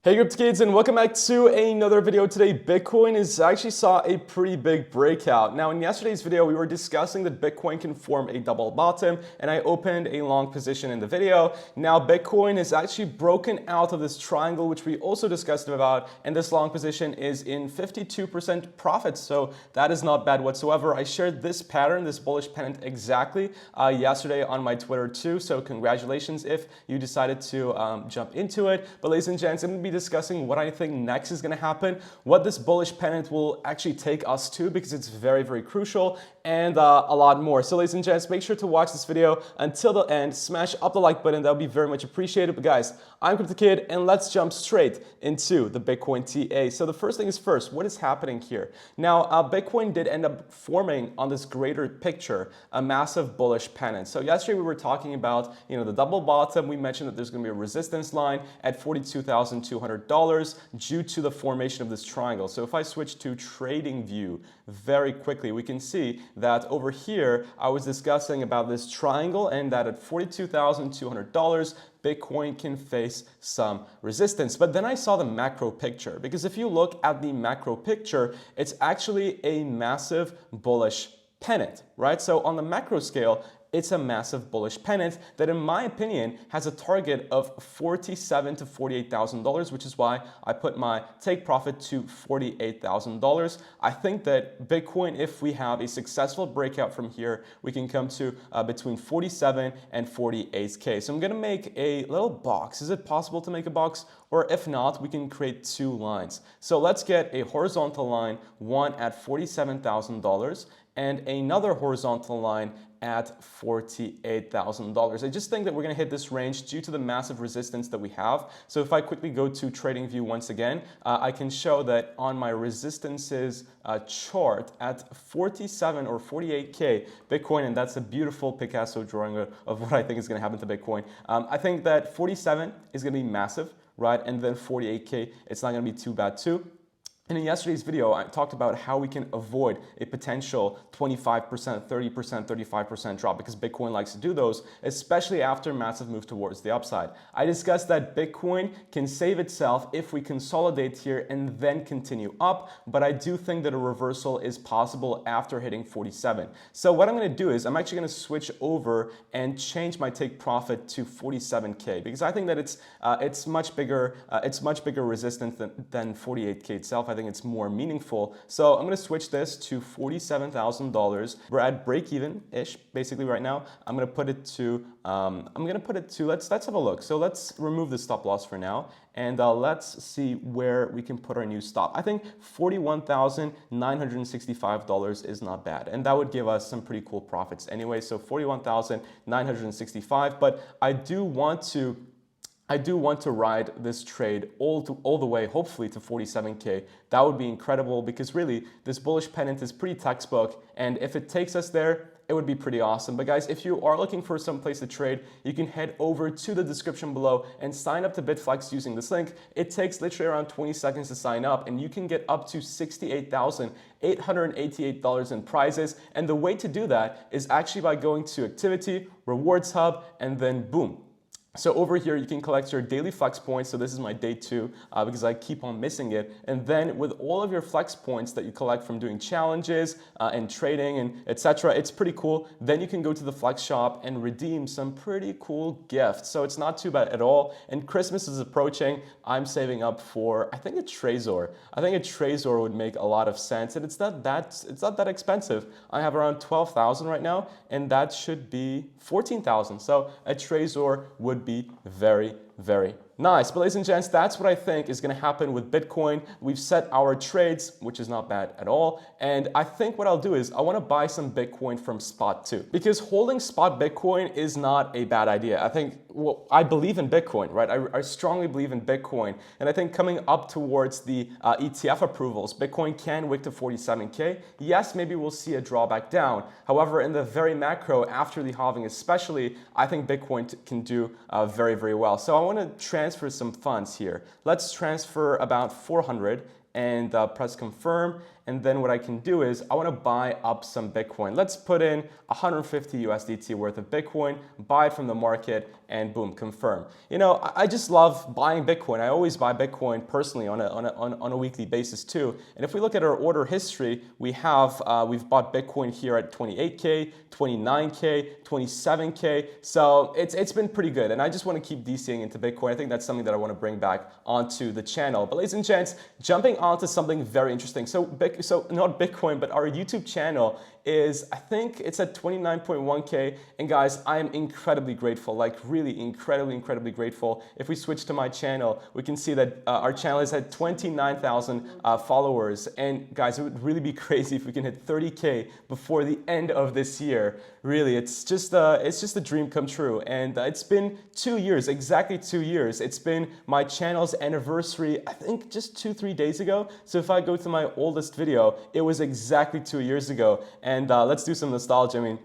Hey Crypto Kids, and welcome back to another video. Today Bitcoin actually saw a pretty big breakout. Now in yesterday's video we were discussing that Bitcoin can form a double bottom, and I opened a long position in the video. Now Bitcoin is actually broken out of this triangle, which we also discussed about, and this long position is in 52% profit, so that is not bad whatsoever. I shared this pattern, this bullish pennant, exactly yesterday on my Twitter too, so congratulations if you decided to jump into it. But ladies and gents, I'm going to be discussing what I think next is going to happen, what this bullish pennant will actually take us to, because it's very, very crucial, and a lot more. So ladies and gents, make sure to watch this video until the end. Smash up the like button. That would be very much appreciated. But guys, I'm Crypto Kid, and let's jump straight into the Bitcoin TA. So the first thing is first, what is happening here? Now, Bitcoin did end up forming on this greater picture a massive bullish pennant. So yesterday we were talking about, the double bottom. We mentioned that there's going to be a resistance line at $42,200 due to the formation of this triangle. So if I switch to trading view very quickly, we can see that over here I was discussing about this triangle, and that at $42,200 Bitcoin can face some resistance. But then I saw the macro picture, because if you look at the macro picture, it's actually a massive bullish pennant, right? So on the macro scale, it's a massive bullish pennant that, in my opinion, has a target of $47,000 to $48,000, which is why I put my take profit to $48,000. I think that Bitcoin, if we have a successful breakout from here, we can come to between 47 and 48K. So I'm going to make a little box. Is it possible to make a box? Or if not, we can create two lines. So let's get a horizontal line, one at $47,000 and another horizontal line at $48,000. I just think that we're going to hit this range due to the massive resistance that we have. So if I quickly go to TradingView once again, I can show that on my resistances chart at 47 or 48K Bitcoin, and that's a beautiful Picasso drawing of what I think is going to happen to Bitcoin. I think that 47 is going to be massive, right? And then 48K, it's not going to be too bad too. And in yesterday's video, I talked about how we can avoid a potential 25%, 30%, 35% drop, because Bitcoin likes to do those, especially after massive move towards the upside. I discussed that Bitcoin can save itself if we consolidate here and then continue up, but I do think that a reversal is possible after hitting 47. So what I'm going to do is I'm actually going to switch over and change my take profit to 47K, because I think that it's much bigger resistance than 48K itself. I think it's more meaningful. So I'm going to switch this to $47,000. We're at break even-ish basically right now. I'm going to put it to let's have a look. So let's remove the stop loss for now, and let's see where we can put our new stop. I think $41,965 is not bad, and that would give us some pretty cool profits anyway. So $41,965, but I do want to ride this trade all the way, hopefully, to 47K. That would be incredible, because really this bullish pennant is pretty textbook, and if it takes us there, it would be pretty awesome. But guys, if you are looking for some place to trade, you can head over to the description below and sign up to Bitflex using this link. It takes literally around 20 seconds to sign up, and you can get up to $68,888 in prizes. And the way to do that is actually by going to Activity, Rewards Hub, and then boom. So over here, you can collect your daily flex points. So this is my day 2 because I keep on missing it. And then with all of your flex points that you collect from doing challenges and trading and etc., it's pretty cool. Then you can go to the flex shop and redeem some pretty cool gifts. So it's not too bad at all. And Christmas is approaching. I'm saving up for, I think, a Trezor. I think a Trezor would make a lot of sense, and it's not that expensive. I have around 12,000 right now, and that should be 14,000. So a Trezor would be very, very nice. But ladies and gents, that's what I think is going to happen with Bitcoin. We've set our trades, which is not bad at all. And I think what I'll do is I want to buy some Bitcoin from spot too, because holding spot Bitcoin is not a bad idea. I think, well, I believe in Bitcoin, right? I strongly believe in Bitcoin. And I think coming up towards the ETF approvals, Bitcoin can wick to 47K. Yes, maybe we'll see a drawback down. However, in the very macro, after the halving especially, I think Bitcoin can do very, very well. So I want to transfer some funds here. Let's transfer about 400 and press confirm. And then what I can do is I want to buy up some Bitcoin. Let's put in 150 USDT worth of Bitcoin, buy it from the market, and boom, confirm. You know, I just love buying Bitcoin. I always buy Bitcoin personally on a weekly basis too. And if we look at our order history, we've bought Bitcoin here at 28K, 29K, 27K. So it's been pretty good. And I just want to keep DCing into Bitcoin. I think that's something that I want to bring back onto the channel. But ladies and gents, jumping onto something very interesting. So not Bitcoin, but our YouTube channel is, I think it's at 29.1K. And guys, I am incredibly grateful, like really incredibly grateful. If we switch to my channel, we can see that our channel is at 29,000 followers. And guys, it would really be crazy if we can hit 30K before the end of this year. Really, it's just a dream come true. And it's been 2 years, exactly 2 years. It's been my channel's anniversary, I think just 2-3 days ago. So if I go to my oldest video, it was exactly 2 years ago. And let's do some nostalgia. I mean,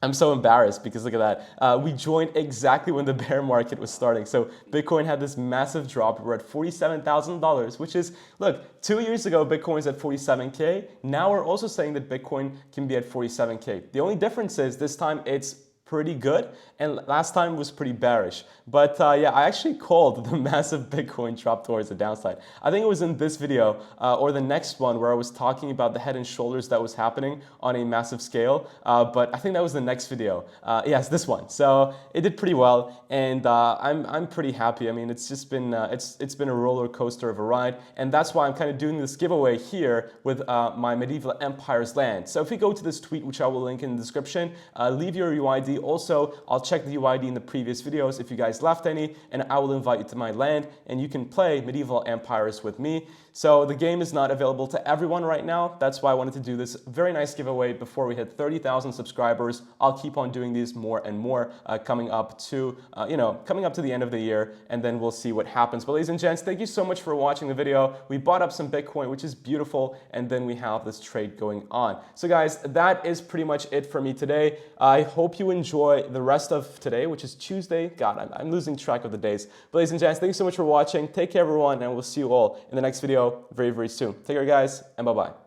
I'm so embarrassed because look at that. We joined exactly when the bear market was starting. So Bitcoin had this massive drop. We're at $47,000, which is, look, 2 years ago, Bitcoin's at 47K. Now we're also saying that Bitcoin can be at 47K. The only difference is this time it's pretty good, and last time was pretty bearish. But yeah, I actually called the massive Bitcoin drop towards the downside. I think it was in this video or the next one where I was talking about the head and shoulders that was happening on a massive scale. But I think that was the next video. Yes, this one. So it did pretty well, and I'm pretty happy. I mean, it's just been it's been a roller coaster of a ride, and that's why I'm kind of doing this giveaway here with my Medieval Empires land. So if we go to this tweet, which I will link in the description, leave your UID. Also, I'll check the UID in the previous videos if you guys left any, and I will invite you to my land, and you can play Medieval Empires with me. So the game is not available to everyone right now. That's why I wanted to do this very nice giveaway before we hit 30,000 subscribers. I'll keep on doing these more and more coming up to the end of the year, and then we'll see what happens. But ladies and gents, thank you so much for watching the video. We bought up some Bitcoin, which is beautiful, and then we have this trade going on. So guys, that is pretty much it for me today. I hope you enjoy the rest of today, which is Tuesday. God, I'm losing track of the days. But ladies and gents, thank you so much for watching. Take care, everyone, and we'll see you all in the next video very soon. Take care, guys, and bye-bye.